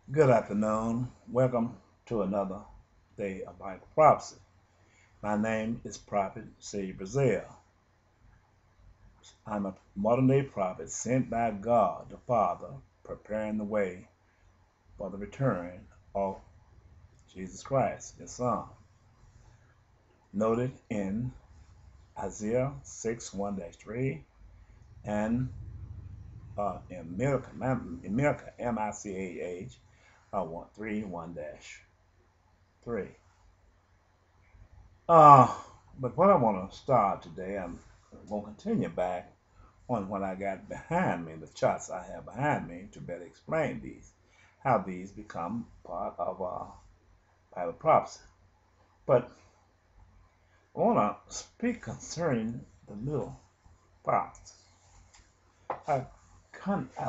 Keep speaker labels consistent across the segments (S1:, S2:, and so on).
S1: Good afternoon. Welcome to another day of Bible prophecy. My name is Prophet C. Brazil. I'm a modern day prophet sent by God the Father, preparing the way for the return of Jesus Christ, his Son. Noted in Isaiah 6 1-3 and in Micah, M-I-C-A-H, 1 3 1-3. Uh, but what I want to start today, I'm going to continue back on what I got behind me, the charts I have behind me, to better explain how these become part of Bible prophecy. But I want to speak concerning the little fox. I've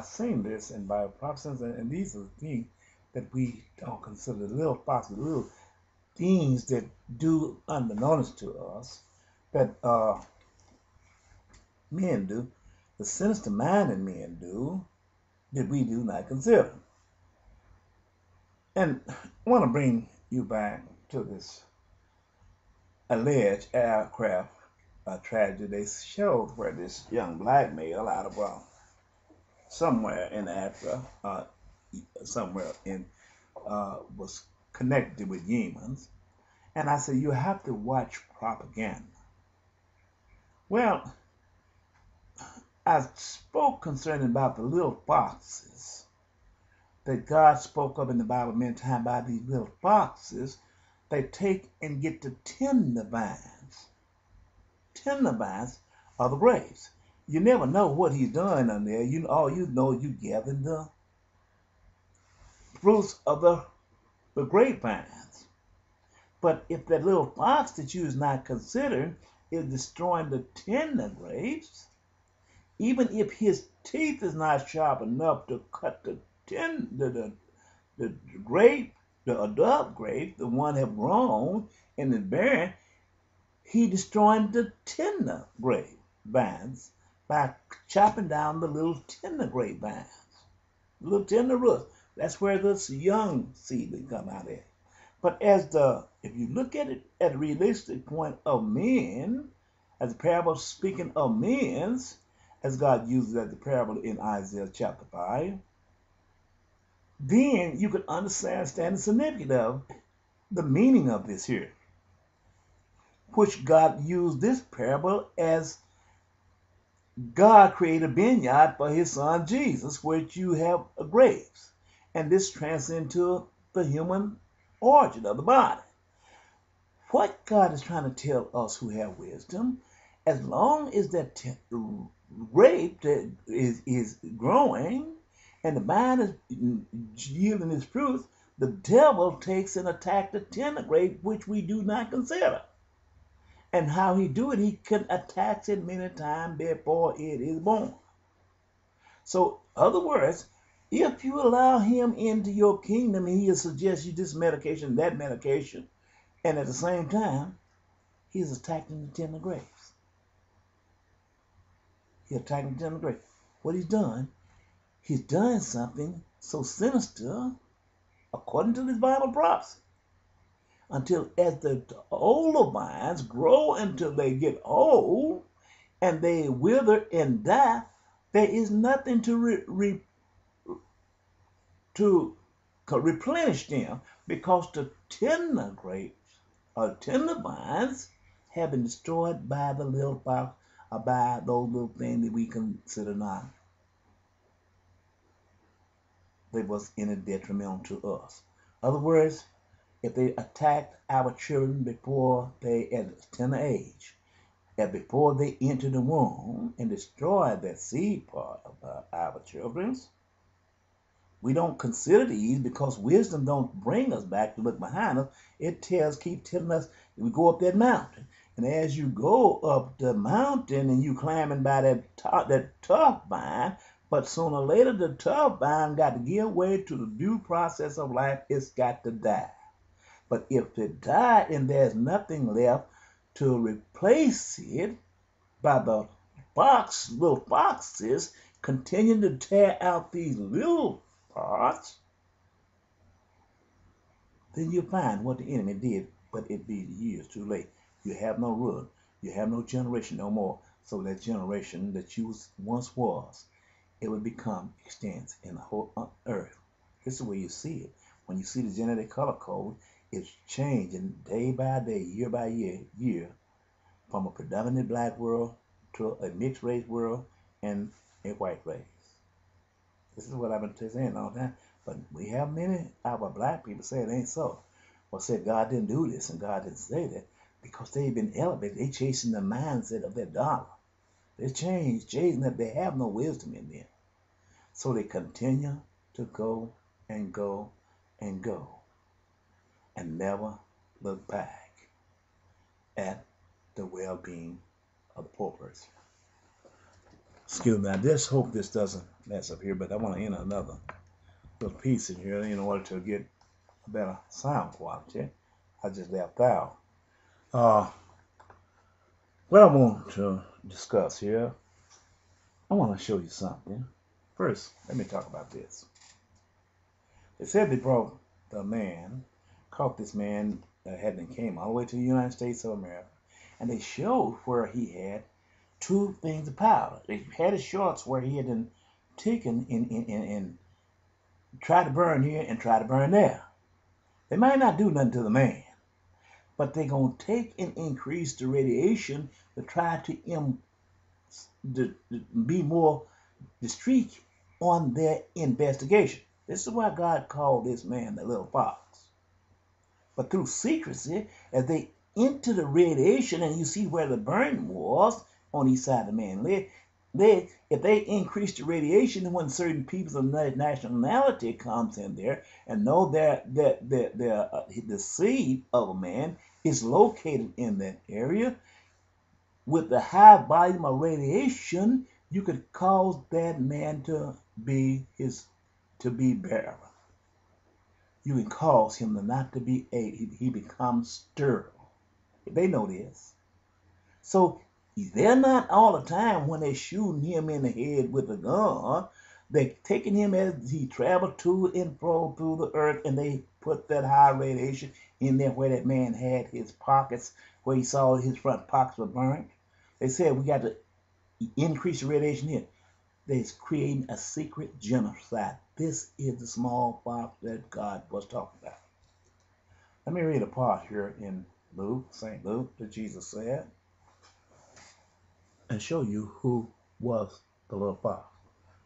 S1: seen this in Bible prophecies, and these are the things that we don't consider the little fox, the little things that do unbeknownst to us that men do, the sinister minded men do, that we do not consider. And I want to bring you back to this alleged aircraft tragedy they showed where this young black male out of somewhere in Africa, somewhere in was connected with Yemens. And I said, you have to watch propaganda. Well, I spoke concerning about the little foxes that God spoke of in the Bible many times by these little foxes. They take and get the tender vines of the grapes. You never know what he's doing on there. All you know, you gathering the fruits of the grapevines. But if that little fox that you is not considering is destroying the tender grapes, even if his teeth is not sharp enough to cut the grape, the adult grape, the one have grown and is bearing, he destroying the tender grape vines by chopping down the little tender grape vines, the little tender roots. That's where this young seed will come out of. But if you look at it at a realistic point of men, as a parable speaking of men's, as God uses as the parable in Isaiah chapter 5, then you can understand the significance of the meaning of this here, which God used this parable as God created a vineyard for his son Jesus, which you have grapes. And this transcends to the human origin of the body. What God is trying to tell us who have wisdom, as long as that grape that is growing and the vine is yielding its fruit, the devil takes and attacks the tender grape, which we do not consider. And how he do it, he can attack it many times before it is born. So, in other words, if you allow him into your kingdom, he'll suggest you this medication, that medication, and at the same time, he's attacking the tender grapes. He's attacking the tender grapes. What he's done something so sinister, according to this Bible prophecy, until as the older vines grow until they get old and they wither and die, there is nothing to replenish them, because the tender grapes or tender vines have been destroyed by the little fox, or by those little things that we consider not. They was in a detrimental to us. In other words, if they attacked our children before they at a tender age, and before they enter the womb and destroy that seed part of our children's, we don't consider these because wisdom don't bring us back to look behind us. It keep telling us we go up that mountain. And as you go up the mountain and you climbing by that tough vine, but sooner or later the tough vine got to give way to the due process of life. It's got to die. But if it died and there's nothing left to replace it, by the little foxes continue to tear out these little parts, then you'll find what the enemy did, but it be years too late. You have no root. You have no generation no more. So that generation that you once was, it would become extinct in the whole earth. This is the way you see it. When you see the genetic color code, it's changing day by day, year by year, from a predominant black world to a mixed race world and a white race. This is what I've been saying all the time. But we have many of our black people say it ain't so. Or say God didn't do this and God didn't say that because they've been elevated. They chasing the mindset of their dollar. They chasing that they have no wisdom in them. So they continue to go and go and go and never look back at the well-being of the poor person. Excuse me, I just hope this doesn't mess up here, but I want to end another little piece in here in order to get a better sound quality. I just left out. What I want to discuss here, I want to show you something. First, let me talk about this. They said they brought the man, caught this man that had been came all the way to the United States of America, and they showed where he had two things of powder. They had his shorts where he had been taken and tried to burn here and tried to burn there. They might not do nothing to the man, but they're going to take and increase the radiation to try to be more discreet on their investigation. This is why God called this man the little fox. But through secrecy, as they enter the radiation and you see where the burn was on each side of the man's leg, if they increase the radiation, when certain people of nationality comes in there and know that the seed of a man is located in that area, with the high volume of radiation, you could cause that man to be barren. You can cause him to not to be he becomes sterile. They know this. So they're not all the time when they're shooting him in the head with a gun. They're taking him as he traveled to and fro through the earth, and they put that high radiation in there where that man had his pockets, where he saw his front pockets were burned. They said we got to increase the radiation here. They're creating a secret genocide. This is the smallpox that God was talking about. Let me read a part here in Luke, St. Luke, that Jesus said, and show you who was the little fox.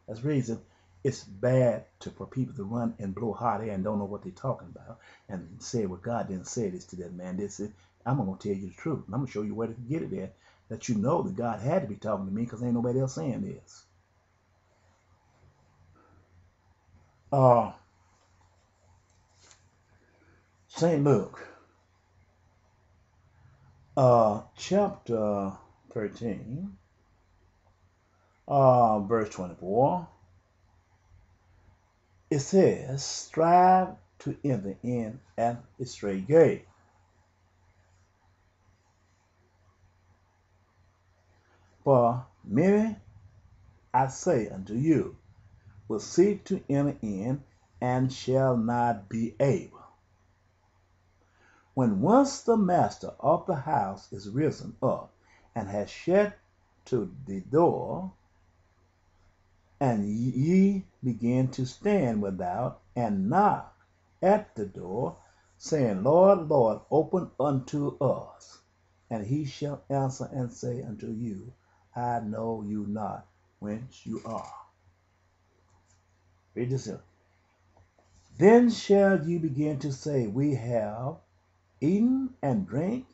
S1: That's the reason it's bad for people to run and blow hot air and don't know what they're talking about and say, well, God didn't say this to that man. I'm going to tell you the truth. And I'm going to show you where to get it at, that you know that God had to be talking to me because ain't nobody else saying this. St. Luke, chapter 13, verse 24, it says, strive to enter in at the straight gate. For many, I say unto you, will seek to enter in and shall not be able. When once the master of the house is risen up and has shut to the door, and ye begin to stand without and knock at the door, saying, Lord, Lord, open unto us. And he shall answer and say unto you, I know you not whence you are. Read this here. Then shall you begin to say, we have eaten and drink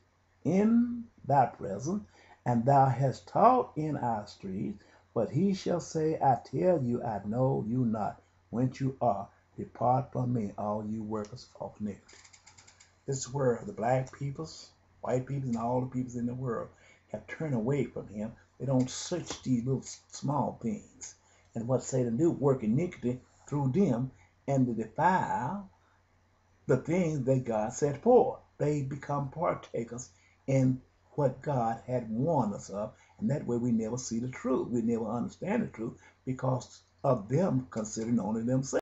S1: in thy presence, and thou hast taught in our streets. But he shall say, I tell you, I know you not whence you are. Depart from me, all you workers of iniquity. This is where the black peoples, white people, and all the peoples in the world have turned away from him. They don't search these little small things. And what Satan do, work iniquity through them and to defile the things that God set forth. They become partakers in what God had warned us of, and that way we never see the truth. We never understand the truth because of them considering only themselves.